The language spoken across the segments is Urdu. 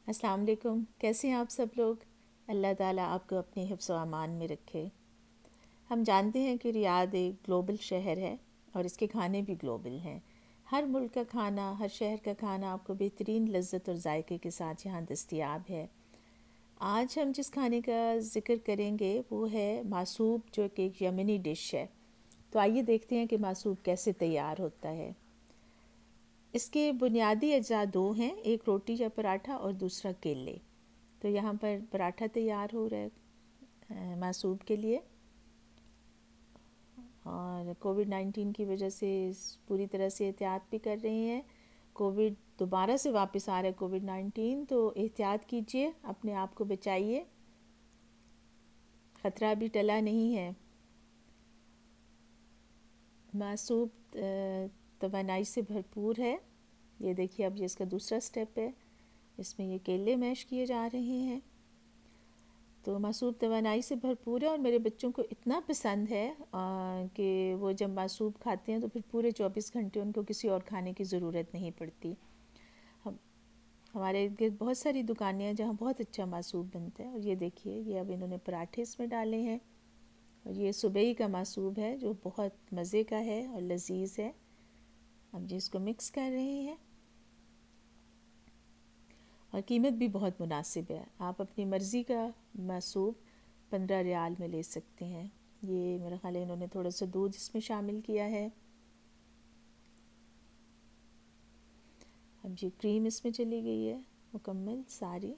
السلام علیکم، کیسے ہیں آپ سب لوگ؟ اللہ تعالیٰ آپ کو اپنے حفظ و امان میں رکھے۔ ہم جانتے ہیں کہ ریاض ایک گلوبل شہر ہے اور اس کے کھانے بھی گلوبل ہیں۔ ہر ملک کا کھانا، ہر شہر کا کھانا آپ کو بہترین لذت اور ذائقے کے ساتھ یہاں دستیاب ہے۔ آج ہم جس کھانے کا ذکر کریں گے وہ ہے معصوب، جو کہ ایک یمنی ڈش ہے۔ تو آئیے دیکھتے ہیں کہ معصوب کیسے تیار ہوتا ہے۔ اس کے بنیادی اجزاء دو ہیں، ایک روٹی یا پراٹھا اور دوسرا کیلے۔ تو یہاں پر پراٹھا تیار ہو رہا ہے معصوب کے لیے، اور کووڈ-19 کی وجہ سے پوری طرح سے احتیاط بھی کر رہے ہیں۔ کووڈ دوبارہ سے واپس آ رہا ہے کووڈ-19، تو احتیاط کیجیے، اپنے آپ کو بچائیے، خطرہ بھی ٹلا نہیں ہے۔ معصوب توانائی سے بھرپور ہے۔ یہ دیکھیے، اب یہ اس کا دوسرا سٹیپ ہے، اس میں یہ کیلے میش کیے جا رہے ہیں۔ تو معصوب توانائی سے بھرپور ہے اور میرے بچوں کو اتنا پسند ہے کہ وہ جب معصوب کھاتے ہیں تو پھر پورے 24 گھنٹے ان کو کسی اور کھانے کی ضرورت نہیں پڑتی۔ ہمارے ارد گرد بہت ساری دکانیں ہیں جہاں بہت اچھا معصوب بنتا ہے، اور یہ دیکھیے، یہ اب انہوں نے پراٹھے اس میں ڈالے ہیں، اور یہ صبحی کا معصوب ہے جو بہت مزے کا ہے اور لذیذ ہے۔ اب جی اس کو مکس کر رہے ہیں، اور قیمت بھی بہت مناسب ہے۔ آپ اپنی مرضی کا معصوب 15 ریال میں لے سکتے ہیں۔ یہ میرا خیال ہے انہوں نے تھوڑا سا دودھ اس میں شامل کیا ہے۔ اب جی کریم اس میں چلی گئی ہے مکمل ساری۔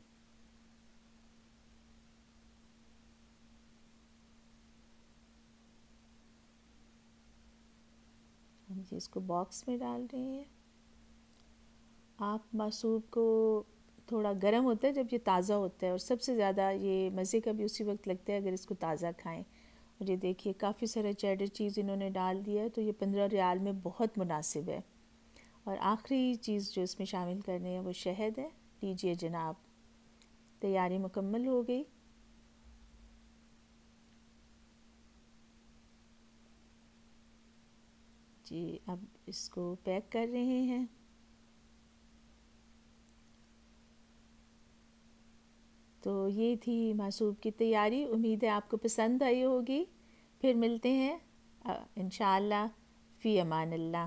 ہم جی اس کو باکس میں ڈال رہے ہیں۔ آپ معصوب کو تھوڑا گرم ہوتا ہے جب یہ تازہ ہوتا ہے، اور سب سے زیادہ یہ مزے کا بھی اسی وقت لگتا ہے اگر اس کو تازہ کھائیں۔ اور یہ دیکھیے کافی سارا چیڈر چیز انہوں نے ڈال دیا ہے، تو یہ 15 ریال میں بہت مناسب ہے۔ اور آخری چیز جو اس میں شامل کرنے ہیں وہ شہد ہے۔ لیجئے جناب، تیاری مکمل ہو گئی۔ جی اب اس کو پیک کر رہے ہیں۔ تو یہ تھی معصوب کی تیاری، امید ہے آپ کو پسند آئی ہوگی۔ پھر ملتے ہیں انشاءاللہ، فی امان اللہ۔